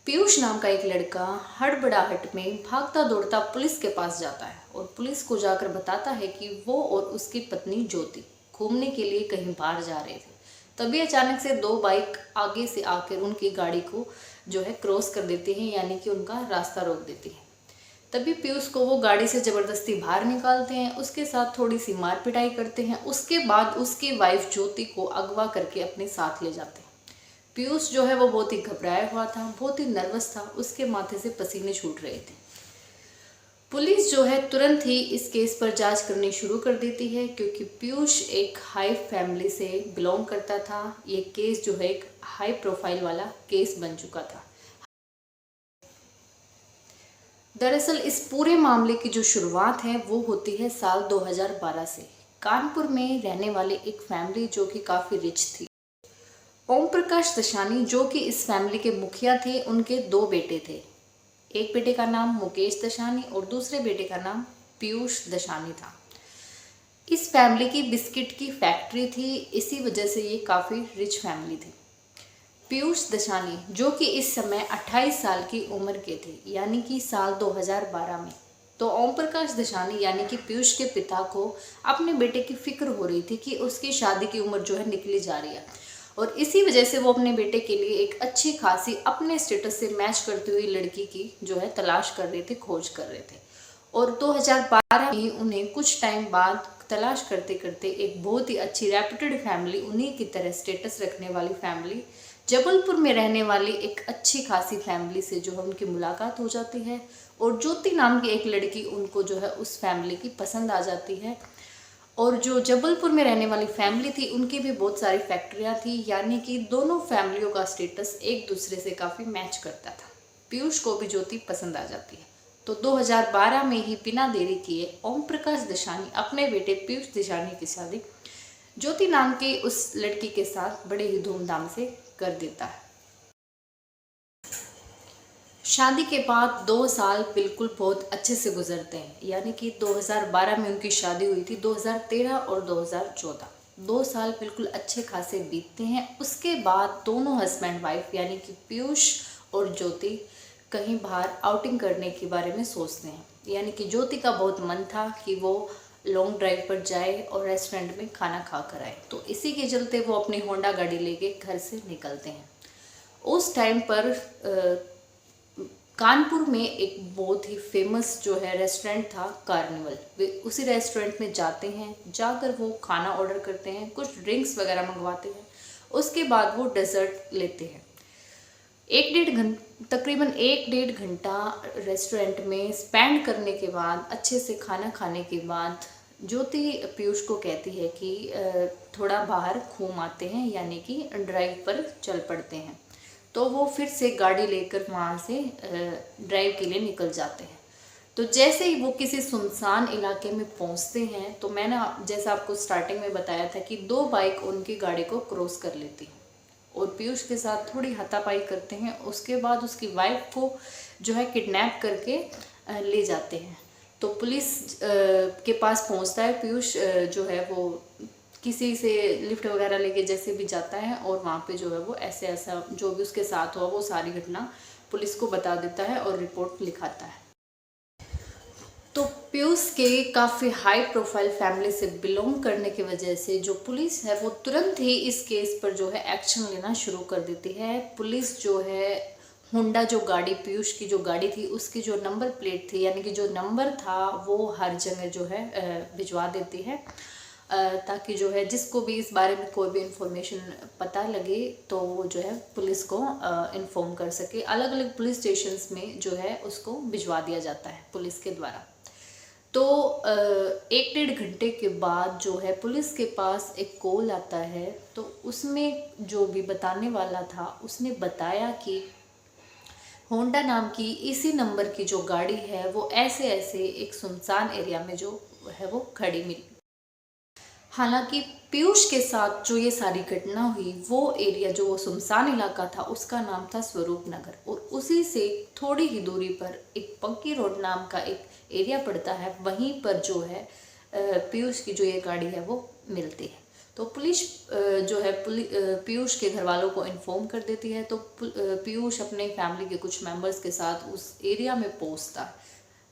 पीयूष नाम का एक लड़का हड़बड़ाहट में भागता दौड़ता पुलिस के पास जाता है और पुलिस को जाकर बताता है कि वो और उसकी पत्नी ज्योति घूमने के लिए कहीं बाहर जा रहे थे। तभी अचानक से दो बाइक आगे से आकर उनकी गाड़ी को क्रॉस कर देती हैं, यानी कि उनका रास्ता रोक देती है। तभी पीयूष को वो गाड़ी से ज़बरदस्ती बाहर निकालते हैं, उसके साथ थोड़ी सी मार पिटाई करते हैं। उसके बाद उसकी वाइफ ज्योति को अगवा करके अपने साथ ले जाते हैं। पीयूष वो बहुत ही घबराया हुआ था, बहुत ही नर्वस था, उसके माथे से पसीने छूट रहे थे। पुलिस तुरंत ही इस केस पर जांच करनी शुरू कर देती है, क्योंकि पीयूष एक हाई फैमिली से बिलोंग करता था। ये केस एक हाई प्रोफाइल वाला केस बन चुका था। दरअसल इस पूरे मामले की जो शुरुआत है वो होती है साल 2012 से। कानपुर में रहने वाले एक फैमिली जो कि काफ़ी रिच थी। ओम प्रकाश दशानी जो कि इस फैमिली के मुखिया थे, उनके दो बेटे थे। एक बेटे का नाम मुकेश दशानी और दूसरे बेटे का नाम पीयूष दशानी था। इस फैमिली की बिस्किट की फैक्ट्री थी, इसी वजह से ये काफ़ी रिच फैमिली थी। पीयूष दशानी जो कि इस समय 28 साल की उम्र के थे, यानी कि साल 2012 में। तो ओम प्रकाश दशानी यानी कि पीयूष के पिता को अपने बेटे की फिक्र हो रही थी कि उसकी शादी की उम्र निकली जा रही है, और इसी वजह से वो अपने बेटे के लिए एक अच्छी खासी अपने स्टेटस से मैच करती हुई लड़की की तलाश कर रहे थे, खोज कर रहे थे। और 2012 में उन्हें कुछ टाइम बाद तलाश करते करते एक बहुत ही अच्छी रेप्यूटेड फैमिली, उन्हीं की तरह स्टेटस रखने वाली फैमिली, जबलपुर में रहने वाली एक अच्छी खासी फैमिली से उनकी मुलाकात हो जाती है। और ज्योति नाम की एक लड़की उनको उस फैमिली की पसंद आ जाती है। और जो जबलपुर में रहने वाली फैमिली थी, उनकी भी बहुत सारी फैक्ट्रियां थी, यानी कि दोनों फैमिलियों का स्टेटस एक दूसरे से काफ़ी मैच करता था। पीयूष को भी ज्योति पसंद आ जाती है। तो 2012 में ही बिना देरी किए ओम प्रकाश दशानी अपने बेटे पीयूष दशानी की शादी ज्योति नाम की उस लड़की के साथ बड़े ही धूमधाम से कर देता है। शादी के बाद 2 साल बिल्कुल बहुत अच्छे से गुजरते हैं, यानी कि 2012 में उनकी शादी हुई थी, 2013 और 2014 2 साल बिल्कुल अच्छे खासे बीतते हैं। उसके बाद दोनों हस्बैंड वाइफ यानी कि पीयूष और ज्योति कहीं बाहर आउटिंग करने के बारे में सोचते हैं। यानी कि ज्योति का बहुत मन था कि वो लॉन्ग ड्राइव पर जाए और रेस्टोरेंट में खाना खा कर आए, तो इसी के चलते वो अपनी होंडा गाड़ी लेके घर से निकलते हैं। उस टाइम पर कानपुर में एक बहुत ही फेमस रेस्टोरेंट था, कार्निवल। वे उसी रेस्टोरेंट में जाते हैं, जाकर वो खाना ऑर्डर करते हैं, कुछ ड्रिंक्स वगैरह मंगवाते हैं। उसके बाद वो डेजर्ट लेते हैं। तकरीबन 1-1.5 घंटा रेस्टोरेंट में स्पेंड करने के बाद, अच्छे से खाना खाने के बाद, ज्योति पीयूष को कहती है कि थोड़ा बाहर घूम आते हैं, यानी कि ड्राइव पर चल पड़ते हैं। तो वो फिर से गाड़ी लेकर वहाँ से ड्राइव के लिए निकल जाते हैं। तो जैसे ही वो किसी सुनसान इलाके में पहुँचते हैं, तो मैंने जैसा आपको स्टार्टिंग में बताया था कि 2 बाइक उनकी गाड़ी को क्रॉस कर लेती हैं और पीयूष के साथ थोड़ी हाथापाई करते हैं। उसके बाद उसकी वाइफ को किडनैप करके ले जाते हैं। तो पुलिस के पास पहुंचता है पीयूष, वो किसी से लिफ्ट वगैरह लेके जैसे भी जाता है, और वहाँ पे वो ऐसा जो भी उसके साथ हुआ वो सारी घटना पुलिस को बता देता है और रिपोर्ट लिखाता है। तो पीयूष के काफ़ी हाई प्रोफाइल फैमिली से बिलोंग करने की वजह से जो पुलिस है वो तुरंत ही इस केस पर एक्शन लेना शुरू कर देती है। पुलिस होंडा गाड़ी, पीयूष की जो गाड़ी थी, उसकी जो नंबर प्लेट थी, यानी कि जो नंबर था, वो हर जगह भिजवा देती है, ताकि जिसको भी इस बारे में कोई भी इंफॉर्मेशन पता लगे तो वो पुलिस को इन्फॉर्म कर सके। अलग अलग पुलिस स्टेशंस में उसको भिजवा दिया जाता है पुलिस के द्वारा। तो 1-1.5 घंटे के बाद पुलिस के पास एक कॉल आता है। तो उसमें जो भी बताने वाला था उसने बताया कि होंडा नाम की इसी नंबर की जो गाड़ी है वो ऐसे ऐसे एक सुनसान एरिया में वो खड़ी मिली। हालांकि पीयूष के साथ ये सारी घटना हुई, वो एरिया वो सुनसान इलाका था, उसका नाम था स्वरूप नगर, और उसी से थोड़ी ही दूरी पर एक पंकी रोड नाम का एक एरिया पड़ता है। वहीं पर पीयूष की ये गाड़ी है वो मिलती है। तो पुलिस जो है पीयूष के घर वालों को इन्फॉर्म कर देती है। तो पीयूष अपने फैमिली के कुछ मेंबर्स के साथ उस एरिया में पहुंचता है।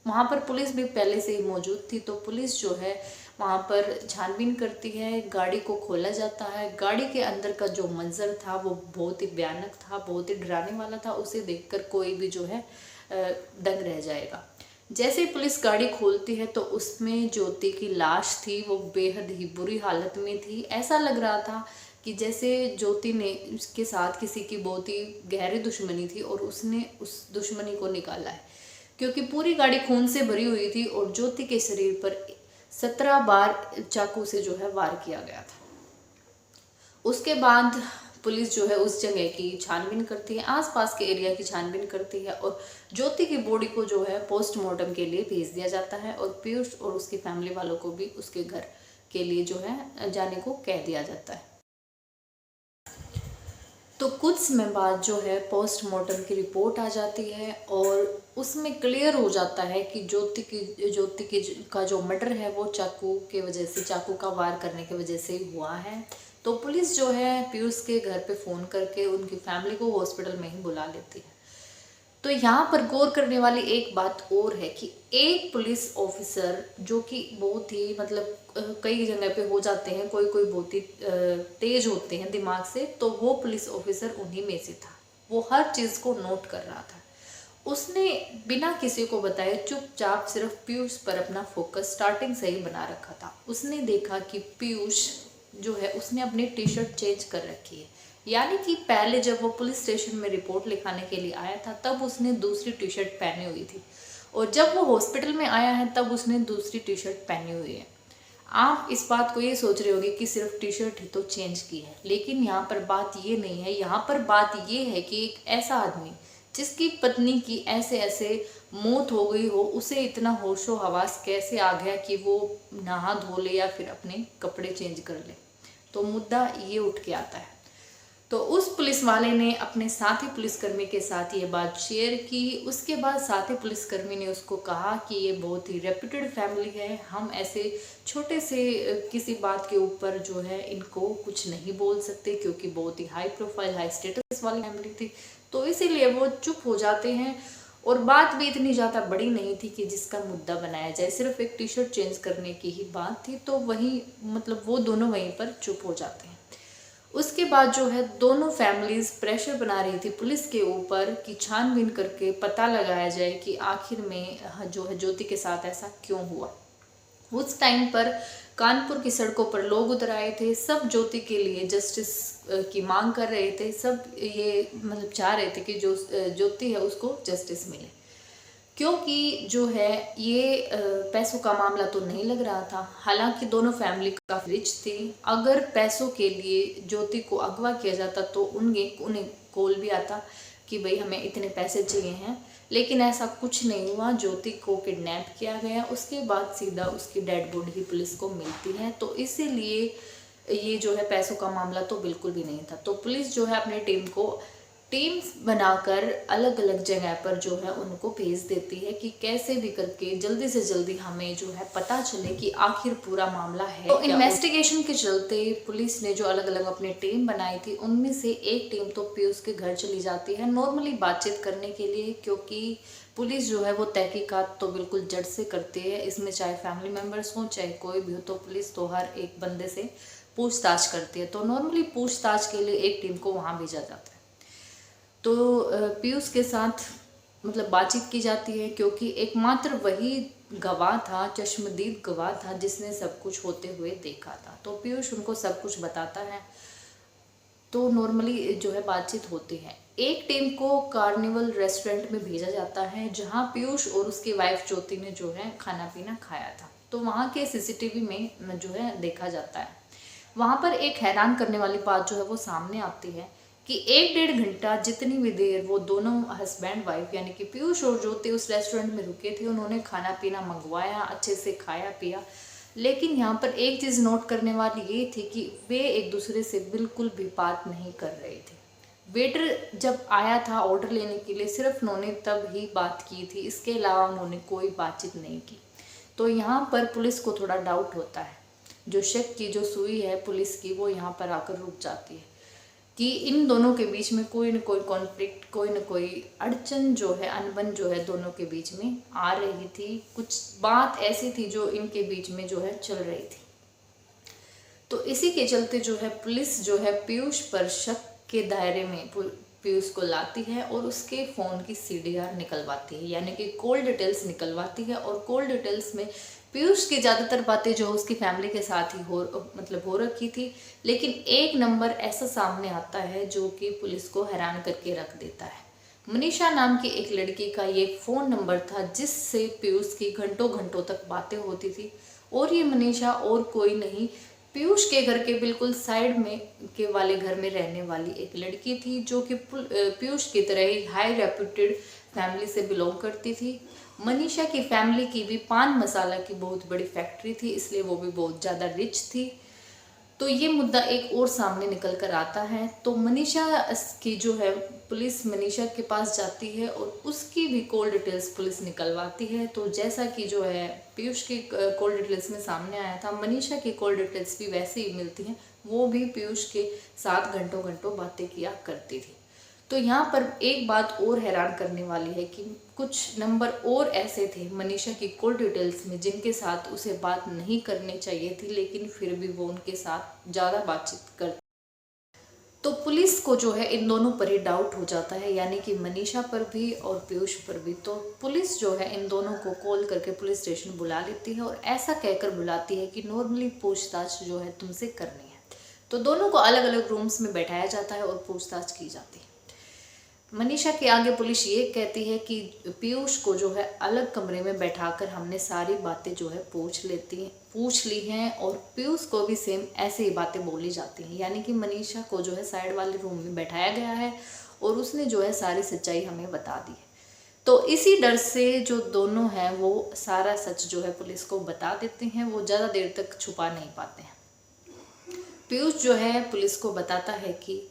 वहाँ पर पुलिस भी पहले से ही मौजूद थी। तो पुलिस जो है वहाँ पर छानबीन करती है, गाड़ी को खोला जाता है। गाड़ी के अंदर का जो मंजर था वो बहुत ही भयानक था, बहुत ही डराने वाला था। उसे देखकर कोई भी जो है दंग रह जाएगा। जैसे ही पुलिस गाड़ी खोलती है तो उसमें ज्योति की लाश थी, वो बेहद ही बुरी हालत में थी। ऐसा लग रहा था कि जैसे ज्योति ने उसके साथ किसी की बहुत ही गहरी दुश्मनी थी और उसने उस दुश्मनी को निकाला है, क्योंकि पूरी गाड़ी खून से भरी हुई थी और ज्योति के शरीर पर 17 बार चाकू से जो है वार किया गया था। उसके बाद पुलिस जो है उस जगह की छानबीन करती है, आसपास के एरिया की छानबीन करती है और ज्योति की बॉडी को जो है पोस्टमार्टम के लिए भेज दिया जाता है और पीयूष और उसकी फैमिली वालों को भी उसके घर के लिए जो है जाने को कह दिया जाता है। तो कुछ समय बाद जो है पोस्टमार्टम की रिपोर्ट आ जाती है और उसमें क्लियर हो जाता है कि ज्योति का जो मर्डर है वो चाकू के वजह से, चाकू का वार करने की वजह से हुआ है। तो पुलिस जो है पीयूष के घर पे फ़ोन करके उनकी फैमिली को हॉस्पिटल में ही बुला लेती है। तो यहाँ पर गौर करने वाली एक बात और है कि एक पुलिस ऑफिसर जो कि बहुत ही कई जगह पे हो जाते हैं, कोई कोई बहुत ही तेज होते हैं दिमाग से, तो वो पुलिस ऑफिसर उन्हीं में से था। वो हर चीज़ को नोट कर रहा था। उसने बिना किसी को बताए चुपचाप सिर्फ पीयूष पर अपना फोकस स्टार्टिंग से ही बना रखा था। उसने देखा कि पीयूष जो है उसने अपनी टी शर्ट चेंज कर रखी है, यानी कि पहले जब वो पुलिस स्टेशन में रिपोर्ट लिखाने के लिए आया था तब उसने दूसरी टी शर्ट पहनी हुई थी और जब वो हॉस्पिटल में आया है तब उसने दूसरी टी शर्ट पहनी हुई है। आप इस बात को ये सोच रहे होगे कि सिर्फ टी शर्ट ही तो चेंज की है, लेकिन यहाँ पर बात ये नहीं है। यहाँ पर बात ये है कि एक ऐसा आदमी जिसकी पत्नी की ऐसे ऐसे मौत हो गई हो, उसे इतना होशो हवास कैसे आ गया कि वो नहा धो ले या फिर अपने कपड़े चेंज कर ले। तो मुद्दा ये उठ के आता है। तो उस पुलिस वाले ने अपने साथी पुलिसकर्मी के साथ ये बात शेयर की। उसके बाद साथी पुलिसकर्मी ने उसको कहा कि ये बहुत ही रेप्यूटेड फैमिली है, हम ऐसे छोटे से किसी बात के ऊपर जो है इनको कुछ नहीं बोल सकते, क्योंकि बहुत ही हाई प्रोफाइल हाई स्टेटस वाली फैमिली थी। तो इसीलिए वो चुप हो जाते हैं और बात भी इतनी ज़्यादा बड़ी नहीं थी कि जिसका मुद्दा बनाया जाए, सिर्फ एक टी शर्ट चेंज करने की ही बात थी। तो वहीं वो दोनों वहीं पर चुप हो जाते हैं। उसके बाद जो है दोनों फैमिलीज प्रेशर बना रही थी पुलिस के ऊपर कि छानबीन करके पता लगाया जाए कि आखिर में जो है ज्योति के साथ ऐसा क्यों हुआ। उस टाइम पर कानपुर की सड़कों पर लोग उतर आए थे, सब ज्योति के लिए जस्टिस की मांग कर रहे थे। सब ये चाह रहे थे कि जो ज्योति है उसको जस्टिस मिले, क्योंकि जो है ये पैसों का मामला तो नहीं लग रहा था। हालांकि दोनों फैमिली काफी रिच थी। अगर पैसों के लिए ज्योति को अगवा किया जाता तो उन्हें कॉल भी आता कि भाई हमें इतने पैसे चाहिए हैं, लेकिन ऐसा कुछ नहीं हुआ। ज्योति को किडनैप किया गया, उसके बाद सीधा उसकी डेड बॉडी ही पुलिस को मिलती है। तो इसीलिए ये जो है पैसों का मामला तो बिल्कुल भी नहीं था। तो पुलिस जो है अपनी टीम्स बनाकर अलग अलग जगह पर जो है उनको भेज देती है कि कैसे भी करके जल्दी से जल्दी हमें जो है पता चले कि आखिर पूरा मामला है। तो इन्वेस्टिगेशन के चलते पुलिस ने जो अलग अलग अपनी टीम बनाई थी उनमें से एक टीम तो पीयूष के घर चली जाती है नॉर्मली बातचीत करने के लिए, क्योंकि पुलिस जो है वो तहकीकात तो बिल्कुल जड़ से करती है। इसमें चाहे फैमिली मेम्बर्स हों चाहे कोई भी हो, तो पुलिस तो हर एक बंदे से पूछताछ करती है। तो नॉर्मली पूछताछ के लिए एक टीम को वहाँ भेजा जाता है। तो पीयूष के साथ बातचीत की जाती है, क्योंकि एकमात्र वही गवाह था, चश्मदीद गवाह था जिसने सब कुछ होते हुए देखा था। तो पीयूष उनको सब कुछ बताता है। तो नॉर्मली जो है बातचीत होती है। एक टीम को कार्निवल रेस्टोरेंट में भेजा जाता है जहां पीयूष और उसकी वाइफ ज्योति ने जो है खाना पीना खाया था। तो वहां के सीसीटीवी में जो है देखा जाता है। वहां पर एक हैरान करने वाली बात जो है वो सामने आती है कि 1-1.5 घंटा जितनी भी देर वो दोनों हस्बैंड वाइफ यानी कि पीयूष और ज्योति उस रेस्टोरेंट में रुके थे, उन्होंने खाना पीना मंगवाया, अच्छे से खाया पिया। लेकिन यहाँ पर एक चीज़ नोट करने वाली ये थी कि वे एक दूसरे से बिल्कुल भी बात नहीं कर रहे थे। वेटर जब आया था ऑर्डर लेने के लिए सिर्फ उन्होंने तब ही बात की थी, इसके अलावा उन्होंने कोई बातचीत नहीं की। तो यहाँ पर पुलिस को थोड़ा डाउट होता है। जो शक की जो सुई है पुलिस की, वो यहाँ पर आकर रुक जाती है कि इन दोनों के बीच में कोई न कोई कॉन्फ्लिक्ट, कोई न कोई अड़चन जो है, अनबन जो है दोनों के बीच में आ रही थी। कुछ बात ऐसी थी जो इनके बीच में जो है चल रही थी। तो इसी के चलते जो है पुलिस जो है पीयूष पर शक के दायरे में पीयूष को लाती है और उसके फ़ोन की CDR निकलवाती है, यानी कि कॉल डिटेल्स निकलवाती है। और कॉल डिटेल्स में पीयूष की ज़्यादातर बातें जो उसकी फैमिली के साथ ही हो रखी थी, लेकिन एक नंबर ऐसा सामने आता है जो कि पुलिस को हैरान करके रख देता है। मनीषा नाम की एक लड़की का ये फ़ोन नंबर था जिससे पीयूष की घंटों घंटों तक बातें होती थी। और ये मनीषा और कोई नहीं, पीयूष के घर के बिल्कुल साइड में के वाले घर में रहने वाली एक लड़की थी, जो कि पीयूष की तरह ही हाई रेप्यूटेड फैमिली से बिलोंग करती थी। मनीषा की फैमिली की भी पान मसाला की बहुत बड़ी फैक्ट्री थी, इसलिए वो भी बहुत ज़्यादा रिच थी। तो ये मुद्दा एक और सामने निकल कर आता है। तो मनीषा की जो है पुलिस मनीषा के पास जाती है और उसकी भी कॉल डिटेल्स पुलिस निकलवाती है। तो जैसा कि जो है पीयूष की कॉल डिटेल्स में सामने आया था, मनीषा की कॉल डिटेल्स भी वैसे ही मिलती हैं। वो भी पीयूष के साथ घंटों घंटों बातें किया करती थी। तो यहाँ पर एक बात और हैरान करने वाली है कि कुछ नंबर और ऐसे थे मनीषा की कॉल डिटेल्स में जिनके साथ उसे बात नहीं करनी चाहिए थी, लेकिन फिर भी वो उनके साथ ज़्यादा बातचीत करती। तो पुलिस को जो है इन दोनों पर ही डाउट हो जाता है, यानी कि मनीषा पर भी और पीयूष पर भी। तो पुलिस जो है इन दोनों को कॉल करके पुलिस स्टेशन बुला लेती है और ऐसा कहकर बुलाती है कि नॉर्मली पूछताछ जो है तुमसे करनी है। तो दोनों को अलग अलग रूम्स में बैठाया जाता है और पूछताछ की जाती है। मनीषा के आगे पुलिस ये कहती है कि पीयूष को जो है अलग कमरे में बैठाकर हमने सारी बातें जो है पूछ ली हैं और पीयूष को भी सेम ऐसे ही बातें बोली जाती हैं, यानी कि मनीषा को जो है साइड वाले रूम में बैठाया गया है और उसने जो है सारी सच्चाई हमें बता दी है। तो इसी डर से जो दोनों हैं वो सारा सच जो है पुलिस को बता देते हैं, वो ज़्यादा देर तक छुपा नहीं पाते हैं। पीयूष जो है पुलिस को बताता है कि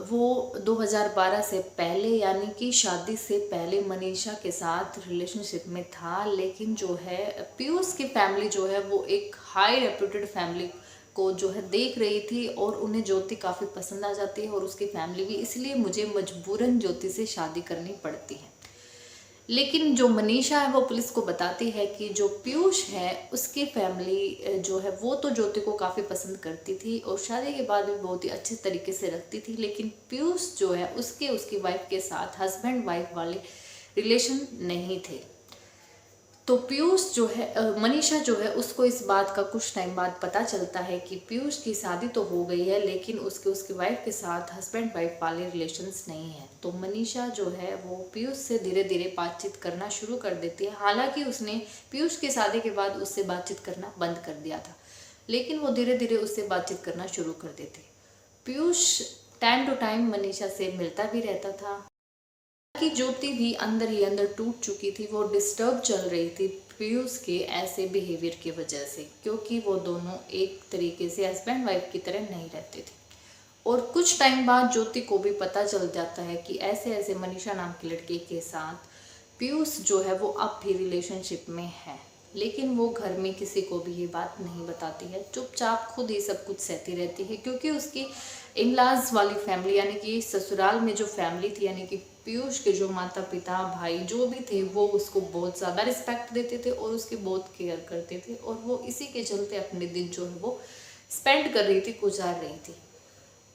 वो 2012 से पहले, यानी कि शादी से पहले मनीषा के साथ रिलेशनशिप में था, लेकिन जो है पीयूष की फैमिली जो है वो एक हाई रेप्यूटेड फैमिली को जो है देख रही थी और उन्हें ज्योति काफ़ी पसंद आ जाती है और उसकी फैमिली भी, इसलिए मुझे मजबूरन ज्योति से शादी करनी पड़ती है। लेकिन जो मनीषा है वो पुलिस को बताती है कि जो पीयूष है उसकी फैमिली जो है वो तो ज्योति को काफ़ी पसंद करती थी और शादी के बाद भी बहुत ही अच्छे तरीके से रखती थी, लेकिन पीयूष जो है उसकी वाइफ के साथ हस्बैंड वाइफ वाले रिलेशन नहीं थे। तो पीयूष जो है मनीषा जो है उसको इस बात का कुछ टाइम बाद पता चलता है कि पीयूष की शादी तो हो गई है, लेकिन उसकी वाइफ के साथ हस्बैंड वाइफ वाले रिलेशंस नहीं है। तो मनीषा जो है वो पीयूष से धीरे धीरे बातचीत करना शुरू कर देती है। हालांकि उसने पीयूष की शादी के बाद उससे बातचीत करना बंद कर दिया था, लेकिन वो धीरे धीरे उससे बातचीत करना शुरू कर देती। Piyush time to time Manisha से मिलता भी रहता था कि ज्योति भी अंदर ही अंदर टूट चुकी थी, वो डिस्टर्ब चल रही थी पीयूष के ऐसे बिहेवियर की वजह से, क्योंकि वो दोनों एक तरीके से हस्बैंड वाइफ की तरह नहीं रहते थे। और कुछ टाइम बाद ज्योति को भी पता चल जाता है कि ऐसे ऐसे मनीषा नाम की लड़के के साथ पीयूष जो है वो अब भी रिलेशनशिप में है, लेकिन वो घर में किसी को भी ये बात नहीं बताती है, चुपचाप खुद ही सब कुछ सहती रहती है, क्योंकि उसकी इन-लॉज वाली फैमिली यानी कि ससुराल में जो फैमिली थी, यानी कि पीयूष के जो माता पिता भाई जो भी थे वो उसको बहुत ज़्यादा रिस्पेक्ट देते थे और उसकी बहुत केयर करते थे, और वो इसी के चलते अपने दिन जो है वो स्पेंड कर रही थी, गुजार रही थी।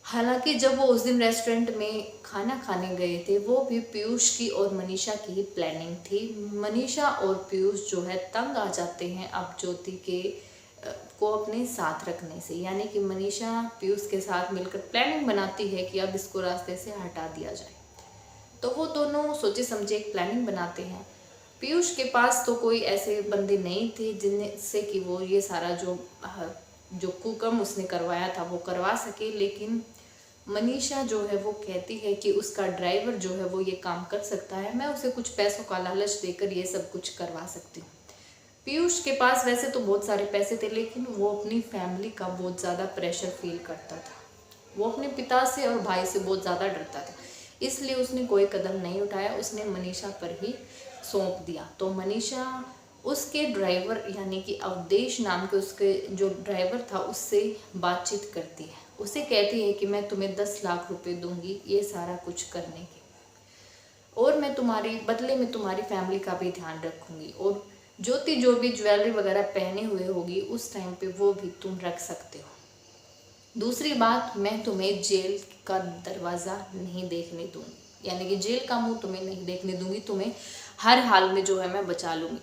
हालांकि जब वो उस दिन रेस्टोरेंट में खाना खाने गए थे वो भी पीयूष की और मनीषा की ही प्लानिंग थी। मनीषा और पीयूष जो है तंग आ जाते हैं अब ज्योति के को अपने साथ रखने से, यानी कि मनीषा पीयूष के साथ मिलकर प्लानिंग बनाती है कि अब इसको रास्ते से हटा दिया जाए। तो वो दोनों सोचे समझे एक प्लानिंग बनाते हैं। पीयूष के पास तो कोई ऐसे बंदे नहीं थे जिनसे कि वो ये सारा जो कुकर्म उसने करवाया था वो करवा सके, लेकिन मनीषा जो है वो कहती है कि उसका ड्राइवर जो है वो ये काम कर सकता है, मैं उसे कुछ पैसों का लालच देकर ये सब कुछ करवा सकती हूँ। पीयूष के पास वैसे तो बहुत सारे पैसे थे, लेकिन वो अपनी फैमिली का बहुत ज़्यादा प्रेशर फील करता था, वो अपने पिता से और भाई से बहुत ज़्यादा डरता था, इसलिए उसने कोई कदम नहीं उठाया, उसने मनीषा पर ही सौंप दिया। तो मनीषा उसके ड्राइवर यानी कि अवधेश नाम के उसके जो ड्राइवर था उससे बातचीत करती है। उसे कहती है कि मैं तुम्हें 10 लाख रुपए दूंगी ये सारा कुछ करने के, और मैं तुम्हारी बदले में तुम्हारी फैमिली का भी ध्यान रखूंगी, और ज्योति जो भी ज्वेलरी वगैरह पहने हुए होगी उस टाइम पे वो भी तुम रख सकते हो। दूसरी बात, मैं तुम्हें जेल का दरवाज़ा नहीं देखने दूंगी, यानी कि जेल का मुंह तुम्हें नहीं देखने दूंगी, तुम्हें हर हाल में जो है मैं बचा लूंगी।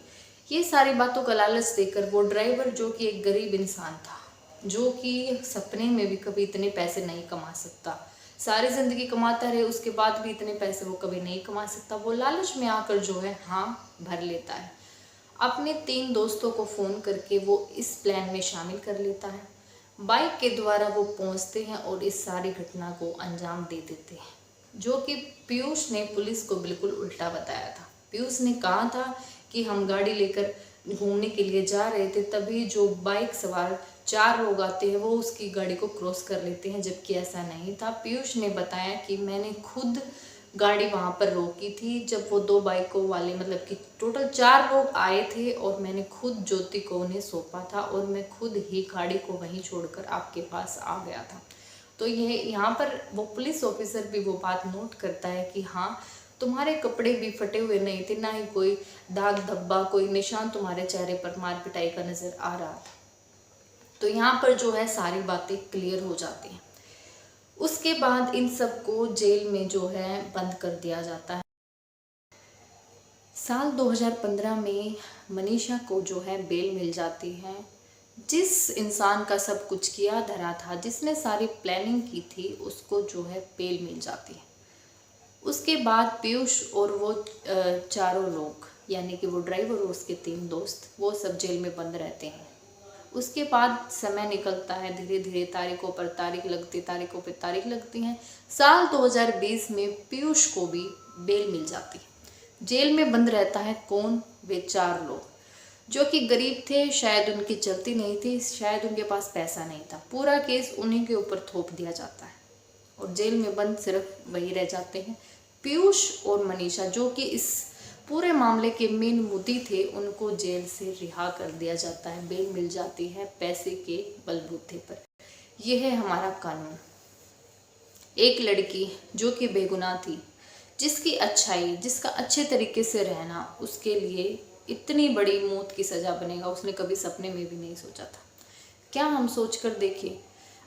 ये सारी बातों का लालच देकर वो ड्राइवर, जो कि एक गरीब इंसान था, जो कि सपने में भी कभी इतने पैसे नहीं कमा सकता, सारी जिंदगी कमाता रहे उसके बाद भी इतने पैसे वो कभी नहीं कमा सकता, वो लालच में आकर जो है हाँ भर लेता है। अपने 3 दोस्तों को फ़ोन करके वो इस प्लान में शामिल कर लेता है। बाइक के द्वारा वो पहुंचते हैं और इस सारी घटना को अंजाम दे देते हैं, जो कि पीयूष ने पुलिस को बिल्कुल उल्टा बताया था। पीयूष ने कहा था कि हम गाड़ी लेकर घूमने के लिए जा रहे थे, तभी जो बाइक सवार 4 लोग आते हैं वो उसकी गाड़ी को क्रॉस कर लेते हैं, जबकि ऐसा नहीं था। पीयूष ने बताया कि मैंने खुद गाड़ी वहाँ पर रोकी थी जब वो 2 बाइकों वाले, मतलब कि टोटल 4 लोग आए थे, और मैंने खुद ज्योति को उन्हें सौंपा था और मैं खुद ही गाड़ी को वहीं छोड़कर आपके पास आ गया था। तो ये यहाँ पर वो पुलिस ऑफिसर भी वो बात नोट करता है कि हाँ, तुम्हारे कपड़े भी फटे हुए नहीं थे, ना ही कोई दाग धब्बा, कोई निशान तुम्हारे चेहरे पर मार पिटाई का नजर आ रहा था। तो यहाँ पर जो है सारी बातें क्लियर हो जाती हैं। उसके बाद इन सबको जेल में जो है बंद कर दिया जाता है। साल 2015 में मनीषा को जो है बेल मिल जाती है। जिस इंसान का सब कुछ किया धरा था, जिसने सारी प्लानिंग की थी, उसको जो है बेल मिल जाती है। उसके बाद पीयूष और वो चारों लोग, यानी कि वो ड्राइवर और उसके 3 दोस्त, वो सब जेल में बंद रहते हैं। उसके बाद समय निकलता है, धीरे धीरे तारीखों पर तारीख लगती हैं। साल 2020 में पीयूष को भी बेल मिल जाती है। जेल में बंद रहता है कौन? वे 4 लोग, जो कि गरीब थे, शायद उनकी चलती नहीं थी, शायद उनके पास पैसा नहीं था। पूरा केस उन्हीं के ऊपर थोप दिया जाता है और जेल में बंद सिर्फ वही रह जाते हैं, पीयूष और मनीषा, जो कि इस पूरे मामले के मेन मुद्दी थे। उनको जेल से रिहा कर दिया जाता है, बेल मिल जाती है पैसे के बलबूते पर। यह है हमारा कानून। एक लड़की जो कि बेगुनाह थी, जिसकी अच्छाई, जिसका अच्छे तरीके से रहना उसके लिए इतनी बड़ी मौत की सज़ा बनेगा, उसने कभी सपने में भी नहीं सोचा था। क्या हम सोच कर देखें,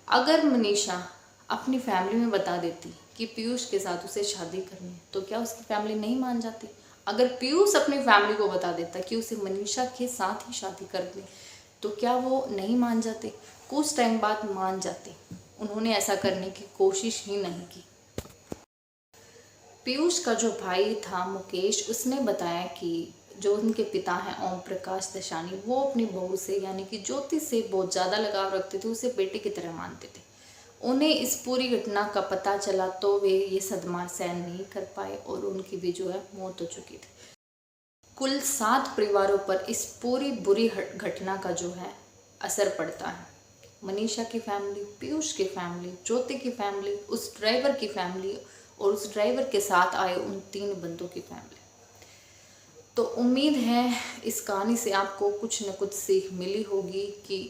अगर मनीषा अपनी फैमिली में बता देती कि पीयूष के साथ उसे शादी करनी है, तो क्या उसकी फैमिली नहीं मान जाती? अगर पीयूष अपनी फैमिली को बता देता कि उसे मनीषा के साथ ही शादी करनी, तो क्या वो नहीं मान जाते? कुछ टाइम बाद मान जाते। उन्होंने ऐसा करने की कोशिश ही नहीं की। पीयूष का जो भाई था मुकेश, उसने बताया कि जो उनके पिता हैं ओम प्रकाश दशानी, वो अपनी बहू से यानी कि ज्योति से बहुत ज़्यादा लगाव रखते थे, उसे बेटे की तरह मानते थे। उन्हें इस पूरी घटना का पता चला तो वे ये सदमा सहन नहीं कर पाए और उनकी भी जो है मौत हो चुकी थी। कुल 7 परिवारों पर इस पूरी बुरी घटना का जो है असर पड़ता है। मनीषा की फैमिली, पीयूष की फैमिली, ज्योति की फैमिली, उस ड्राइवर की फैमिली और उस ड्राइवर के साथ आए उन 3 बंदों की फैमिली। तो उम्मीद है इस कहानी से आपको कुछ न कुछ सीख मिली होगी कि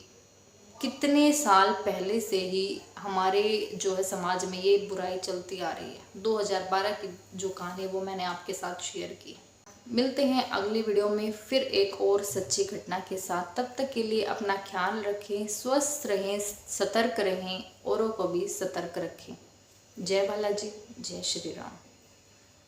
कितने साल पहले से ही हमारे जो है समाज में ये बुराई चलती आ रही है। 2012 की जो कहानी है वो मैंने आपके साथ शेयर की। मिलते हैं अगली वीडियो में फिर एक और सच्ची घटना के साथ। तब तक के लिए अपना ख्याल रखें, स्वस्थ रहें, सतर्क रहें, औरों को भी सतर्क रखें। जय बालाजी, जय श्री राम।